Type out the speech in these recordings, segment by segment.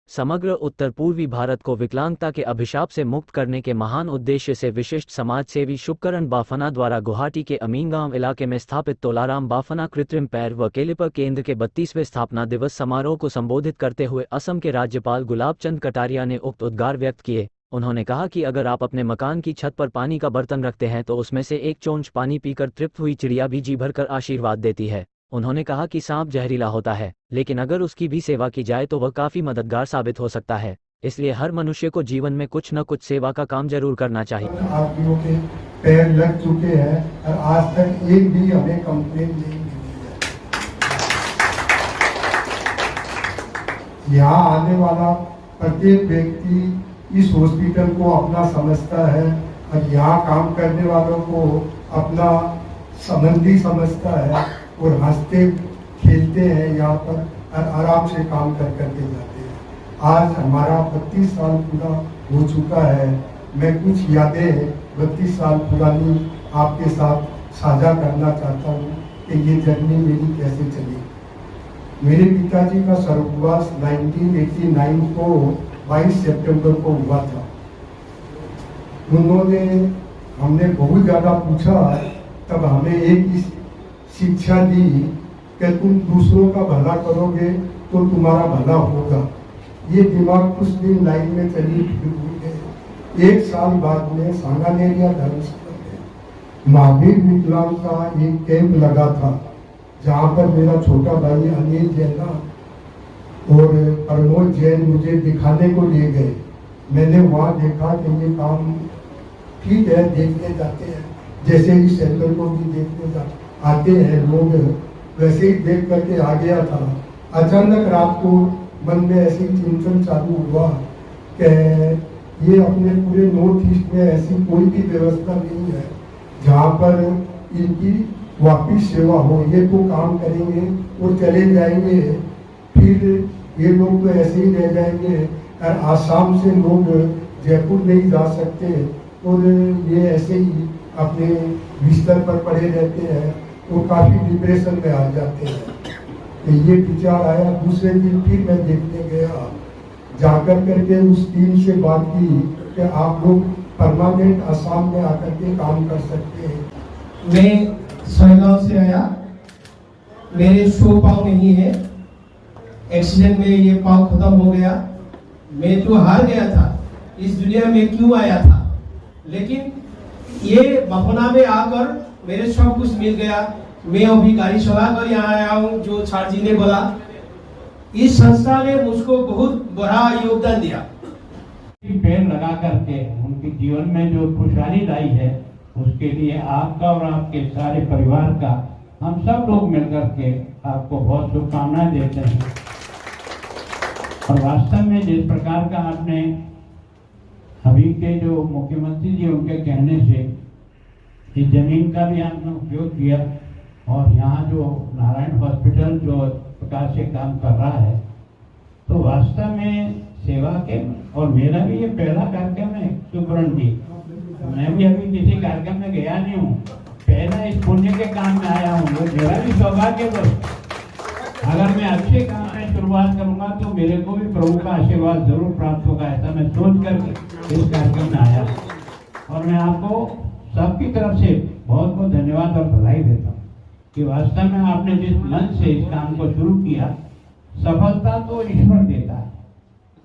समग्र उत्तर पूर्वी भारत को विकलांगता के अभिशाप से मुक्त करने के महान उद्देश्य से विशिष्ट समाजसेवी शुभकरण बाफना द्वारा गुवाहाटी के अमीनगांव इलाके में स्थापित तोलाराम बाफना कृत्रिम पैर व कैलिपर केंद्र के 32वें स्थापना दिवस समारोह को संबोधित करते हुए असम के राज्यपाल गुलाब चंद कटारिया ने उक्त उद्गार व्यक्त किए। उन्होंने कहा कि अगर आप अपने मकान की छत पर पानी का बर्तन रखते हैं तो उसमें से एक चोंच पानी पीकर तृप्त हुई चिड़िया भी जी भरकर आशीर्वाद देती है। उन्होंने कहा कि सांप जहरीला होता है, लेकिन अगर उसकी भी सेवा की जाए तो वह काफ़ी मददगार साबित हो सकता है। इसलिए हर मनुष्य को जीवन में कुछ न कुछ सेवा का काम जरूर करना चाहिए। आदमियों के पैर लग चुके हैं और आज तक एक भी हमें कंप्लेन नहीं मिली है। यहाँ आने वाला प्रत्येक व्यक्ति इस हॉस्पिटल को अपना समझता है और यहाँ काम करने वालों को अपना संबंधी समझता है और हंसते खेलते हैं यहाँ पर और आराम से काम करके जाते हैं। आज हमारा 32 साल पूरा हो चुका है। मैं कुछ यादें 32 साल पुरानी आपके साथ साझा करना चाहता हूँ कि ये जर्नी मेरी कैसे चली। मेरे पिताजी का स्वर्गवास 1989 को 22 सितंबर को हुआ था। उन्होंने हमने बहुत ज़्यादा पूछा, तब हमें एक शिक्षा दी कि तुम दूसरों का भला करोगे तो तुम्हारा भला होगा। ये दिमाग कुछ दिन लाइन में चली फिर एक साल बाद में सांगानेरिया धर्मशाला में महावीर विकलांग का एक कैंप लगा था, जहाँ पर मेरा छोटा भाई अनिल जैन और प्रमोद जैन मुझे दिखाने को ले गए। मैंने वहाँ देखा कि ये काम ठीक है, देखने जाते हैं, जैसे ही सेंटर को भी देखने आते हैं लोग, वैसे ही देख करके आ गया था। अचानक रात को मन में ऐसी चिंतन चालू हुआ कि ये अपने पूरे नॉर्थ ईस्ट में ऐसी कोई भी व्यवस्था नहीं है जहाँ पर इनकी वापिस सेवा हो। ये तो काम करेंगे और चले जाएंगे, फिर ये लोग तो ऐसे ही रह जाएंगे और आसाम से लोग जयपुर नहीं जा सकते और ये ऐसे ही अपने बिस्तर पर पड़े रहते हैं तो काफ़ी डिप्रेशन में आ जाते हैं। तो ये विचार आया। दूसरे दिन फिर मैं देखने गया, जाकर करके उस टीम से बात की कि आप लोग परमानेंट आसाम में आकर के काम कर सकते हैं। मैं सोयगांव से आया, मेरे शो पाँव नहीं है, एक्सीडेंट में ये पाँव खत्म हो गया। मैं तो हार गया था, इस दुनिया में क्यों आया था, लेकिन ये बाफना में आकर मेरे सब कुछ मिल गया। मैं अभी गाड़ी चला कर यहाँ आया हूँ, जो छाड़ जी ने बोला। इस संस्था ने मुझको बहुत बड़ा योगदान दिया। पेड़ लगा करके उनके जीवन में जो खुशहाली लाई है, उसके लिए आपका और आपके सारे परिवार का हम सब लोग मिलकर के आपको बहुत शुभकामनाएं देते हैं। और वास्तव में जिस प्रकार का आपने अभी के जो मुख्यमंत्री जी उनके कहने से इस जमीन का भी आपने उपयोग किया और यहाँ जो नारायण हॉस्पिटल जो प्रकार से काम कर रहा है, तो वास्तव में सेवा के और मेरा भी ये पहला कार्यक्रम है सुब्रण जी। मैं भी अभी किसी कार्यक्रम में गया नहीं हूँ, पहला इस पुण्य के काम में आया हूँ। वो मेरा भी सौभाग्य है। अगर मैं अच्छे काम में शुरुआत करूंगा तो मेरे को भी प्रभु का आशीर्वाद जरूर प्राप्त होगा, ऐसा मैं सोच कर इस कार्यक्रम में आया। और मैं आपको सबकी तरफ से बहुत बहुत धन्यवाद और बधाई देता हूँ कि वास्तव में आपने जिस मन से इस काम को शुरू किया, सफलता तो ईश्वर देता है।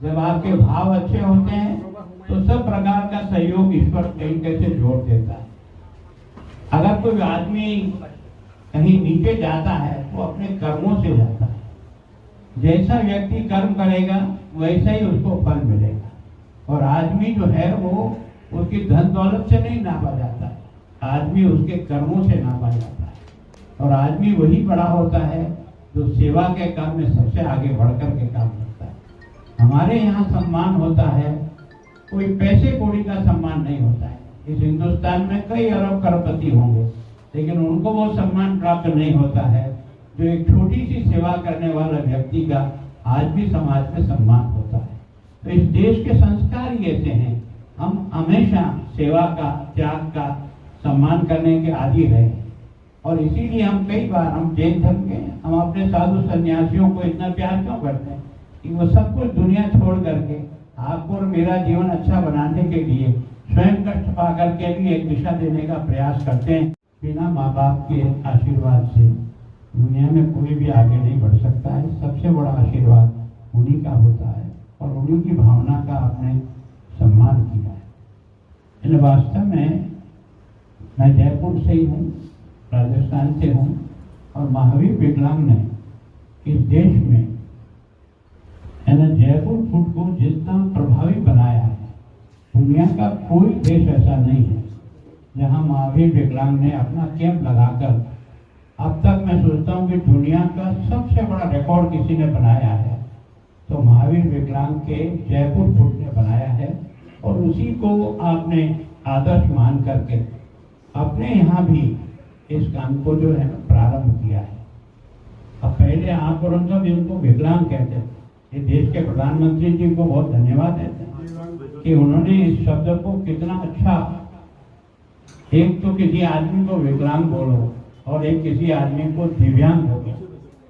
जब आपके भाव अच्छे होते हैं तो सब प्रकार का सहयोग ईश्वर कहीं कैसे जोड़ देता है। अगर कोई आदमी कहीं नीचे जाता है तो अपने कर्मों से जाता है। जैसा व्यक्ति कर्म करेगा वैसा ही उसको फल मिलेगा। और आदमी जो है वो उसकी धन दौलत से नहीं नापा जाता है, आदमी उसके कर्मों से नापा जाता है। और आदमी वही बड़ा होता है जो सेवा के काम में सबसे आगे बढ़कर के काम करता है। हमारे यहाँ सम्मान होता है, कोई पैसे कौड़ी का सम्मान नहीं होता है। इस हिंदुस्तान में कई अरब करोड़पति होंगे, लेकिन उनको वो सम्मान प्राप्त नहीं होता है जो एक छोटी सी सेवा करने वाला व्यक्ति का आज भी समाज में सम्मान होता है। तो इस देश के संस्कार ही ऐसे हैं, हम हमेशा सेवा का, त्याग का सम्मान करने के आदी रहे। और इसीलिए हम कई बार हम जैन धर्म के हम अपने साधु सन्यासियों को इतना प्यार क्यों करते हैं? कि वो सब कुछ दुनिया छोड़ करके आपको और मेरा जीवन अच्छा बनाने के लिए स्वयं कष्ट पा करके भी एक दिशा देने का प्रयास करते हैं। बिना माँ बाप के आशीर्वाद से दुनिया में कोई भी आगे नहीं बढ़ सकता है। सबसे बड़ा आशीर्वाद उन्हीं का होता है और उन्हीं की भावना का आपने सम्मान किया है। इन वास्तव में मैं जयपुर से ही हूँ, राजस्थान से हूँ और महावीर विकलांग ने इस देश में जयपुर फूड को जितना प्रभावी बनाया है, दुनिया का कोई देश ऐसा नहीं है जहां महावीर विकलांग ने अपना कैंप लगाकर अब तक मैं सोचता हूं कि दुनिया का सबसे बड़ा रिकॉर्ड किसी ने बनाया है तो महावीर विकलांग के जयपुर फूड ने बनाया है। और उसी को आपने आदर्श मान करके अपने यहाँ भी इस काम को जो है प्रारंभ किया है। अब पहले आप और उनको विकलांग कहते हैं, ये देश के प्रधानमंत्री जी को बहुत धन्यवाद देते हैं कि उन्होंने इस शब्द को कितना अच्छा, एक तो किसी आदमी को विकलांग बोलो और एक किसी आदमी को दिव्यांग बोलो,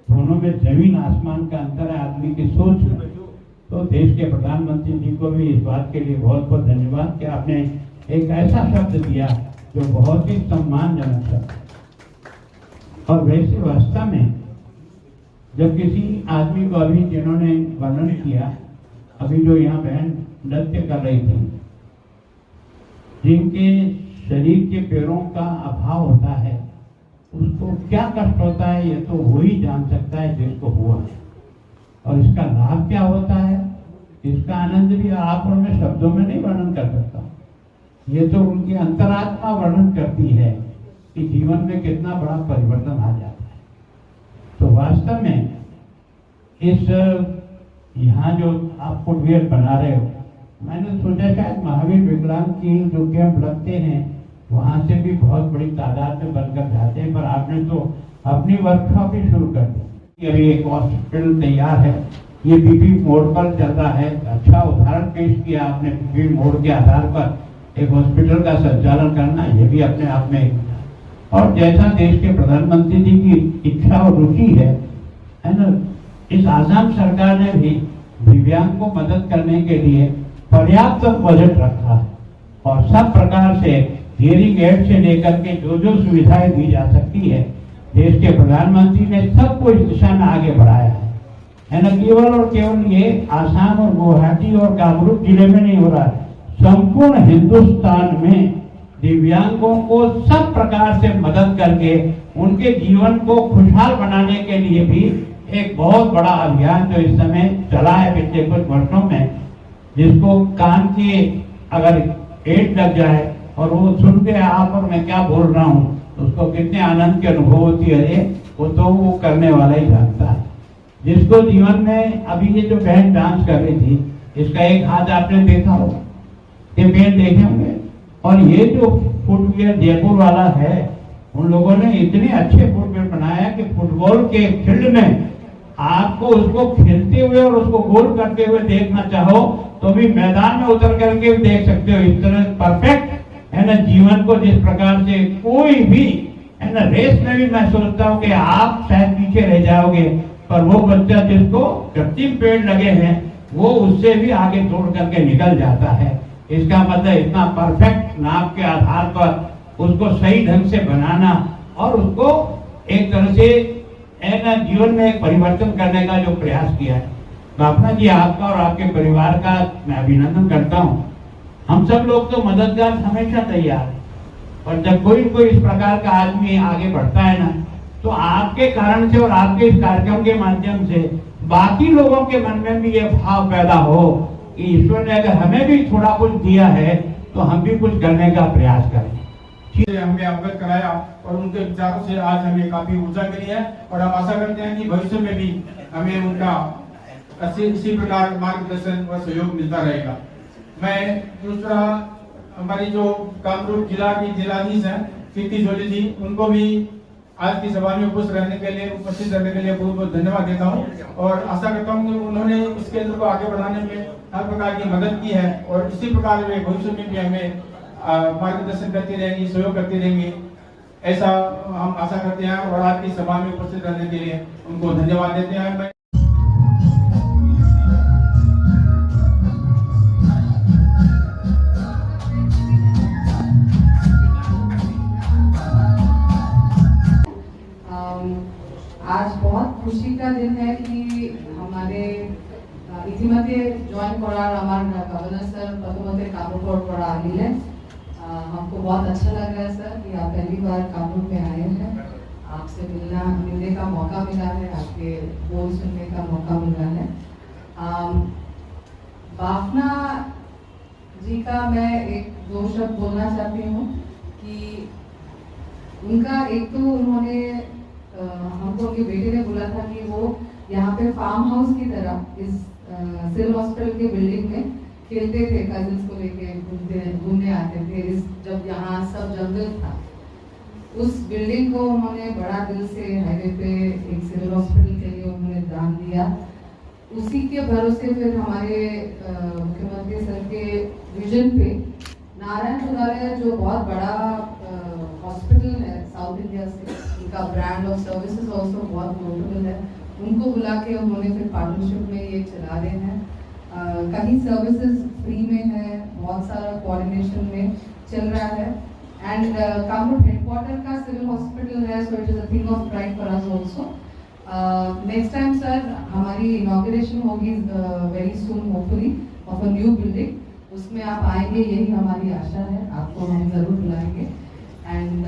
दोनों में जमीन आसमान का अंतर है आदमी की सोच में। तो देश के प्रधानमंत्री जी को भी इस बात के लिए बहुत बहुत धन्यवाद कि आपने एक ऐसा शब्द दिया जो बहुत ही सम्मानजनक शब्द। और वैसे वास्तव में जब किसी आदमी को अभी जिन्होंने वर्णन किया, अभी जो यहाँ बहन नृत्य कर रही थी, जिनके शरीर के पैरों का अभाव होता है उसको क्या कष्ट होता है ये तो वो ही जान सकता है जिसको हुआ है। और इसका लाभ क्या होता है, इसका आनंद भी आप और मैं शब्दों में नहीं वर्णन कर सकता। ये तो उनकी अंतरात्मा वर्णन करती है कि जीवन में कितना बड़ा परिवर्तन आ जाता है। तो वास्तव में इस यहाँ जो आप फुटवेयर बना रहे हो, मैंने सोचा शायद महावीर विकलांग की जो कैंप लगते हैं वहाँ से भी बहुत बड़ी तादाद में बनकर जाते हैं, पर आपने तो अपनी वर्कशॉप ही शुरू कर दी। अभी एक हॉस्पिटल तैयार है, ये बीबी मोड़ पर चल रहा है। अच्छा उदाहरण पेश किया आपने, बीबी मोड़ के आधार पर एक हॉस्पिटल का संचालन करना, ये भी अपने आप में। और जैसा देश के प्रधानमंत्री जी की इच्छा और रुचि है ना, इस आसाम सरकार ने भी दिव्यांग को मदद करने के लिए पर्याप्त बजट रखा है और सब प्रकार से हियरिंग एड से लेकर के जो जो सुविधाएं दी जा सकती है, देश के प्रधानमंत्री ने सबको इस दिशा में आगे बढ़ाया है ना। केवल और केवल ये आसाम और गुवाहाटी और कामरूप जिले में नहीं हो रहा है, संपूर्ण हिंदुस्तान में दिव्यांगों को सब प्रकार से मदद करके उनके जीवन को खुशहाल बनाने के लिए भी एक बहुत बड़ा अभियान जो इस समय चला है पिछले कुछ वर्षों में, जिसको कान के अगर एड लग जाए और वो सुन के आप और मैं क्या बोल रहा हूँ उसको कितने आनंद की अनुभव होती है, वो तो वो करने वाला ही जानता है। जिसको जीवन में अभी ये जो बहन डांस कर रही थी, इसका एक हाथ आपने देखा होगा, ये बहन देखे होंगे। और ये जो फुटवेयर जयपुर वाला है, उन लोगों ने इतने अच्छे फुटवेयर बनाया कि फुटबॉल के फील्ड में आपको उसको खेलते हुए और उसको गोल करते हुए देखना चाहो तो भी मैदान में उतर करके भी देख सकते हो। इस तरह परफेक्ट है ना जीवन को, जिस प्रकार से कोई भी है ना रेस में भी मैं सोचता हूँ कि आप शायद पीछे रह जाओगे, पर वो बच्चा जिसको कृत्रिम पेड़ लगे हैं वो उससे भी आगे दौड़ करके निकल जाता है। इसका मतलब इतना परफेक्ट नाप के आधार पर उसको सही ढंग से बनाना और उसको एक तरह से ना जीवन में एक परिवर्तन करने का जो प्रयास किया है। बापना जी, आपका और आपके परिवार का मैं अभिनंदन करता हूँ। हम सब लोग तो मददगार हमेशा तैयार है, और जब कोई इस प्रकार का आदमी आगे बढ़ता है ना, तो आपके कारण से और आपके इस कार्यक्रम के माध्यम से बाकी लोगों के मन में भी ये भाव पैदा हो कि ईश्वर ने अगर हमें भी थोड़ा कुछ दिया है तो हम भी कुछ करने का प्रयास करें। हमें अवगत कराया और उनके विचारों से आज हमें काफी ऊर्जा मिली है, और हम आशा करते हैं कि भविष्य में भी हमें उनका इसी प्रकार मार्गदर्शन व सहयोग मिलता रहेगा। मैं दूसरा हमारी जो कामरूप जिला की जिलाधीश है कीर्ति जोली जी, उनको भी आज की सभा में उपस्थित रहने के लिए बहुत बहुत धन्यवाद देता हूँ, और आशा करता हूँ कि उन्होंने इस केंद्र को आगे बढ़ाने में हर प्रकार की मदद की है, और इसी प्रकार वे भविष्य में भी हमें मार्गदर्शन करती रहेंगी, सहयोग करती रहेंगी, ऐसा हम आशा करते हैं। और आज की सभा में उपस्थित रहने के लिए उनको धन्यवाद देते हैं। ইতিমধ্যে জয়েন করার আমার गवर्नर सर प्रथमते कामरूप पड़ा आगे हमको बहुत अच्छा लग रहा है सर कि आप पहली बार कामरूप में आए हैं, आपसे मिलने का मौका मिला है, आपके बोल सुनने का मौका मिला है। बाफना जी का मैं एक दो शब्द बोलना चाहती हूँ कि उनका एक तो उन्होंने हमको उनके बेटे ने बोला था कि वो यहाँ पे फार्म हाउस की तरह इस सिविल हॉस्पिटल के बिल्डिंग में खेलते थे, कजिन्स को लेके घूमने आते थे। इस जब यहाँ सब जंगल था, उस बिल्डिंग को उन्होंने बड़ा दिल से हाईवे पे एक सिविल हॉस्पिटल के लिए उन्होंने दान दिया। उसी के भरोसे फिर हमारे मुख्यमंत्री सर के विजन पे नारायण सुधालय जो बहुत बड़ा हॉस्पिटल है साउथ इंडिया से, उनका ब्रांड ऑफ सर्विसेज ऑल्सो बहुत नोटेबल है, उनको बुला के उन्होंने फिर पार्टनरशिप में ये चला रहे हैं। कहीं सर्विसेज फ्री में है, बहुत सारा कोऑर्डिनेशन में चल रहा है। एंड कामरूप हेडक्वार्टर का सिविल हॉस्पिटल है, so it is a thing of pride for us also. Next time sir हमारी इनॉग्रेशन होगी very soon hopefully of a new building, उसमें आप आएंगे यही हमारी आशा है, आपको हम जरूर बुलाएंगे। एंड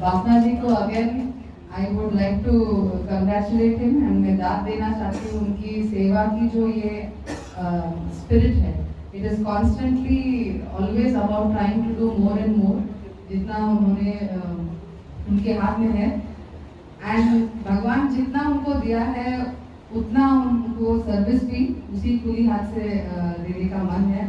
बाफना जी को again I would like to congratulate him and मैं दाद देना चाहती हूँ उनकी सेवा की जो ये स्पिरिट है, it is constantly always about trying to do more and more, जितना उन्होंने उनके हाथ में है। एंड भगवान जितना उनको दिया है उतना उनको सर्विस भी उसी खुली हाथ से देने का मन है।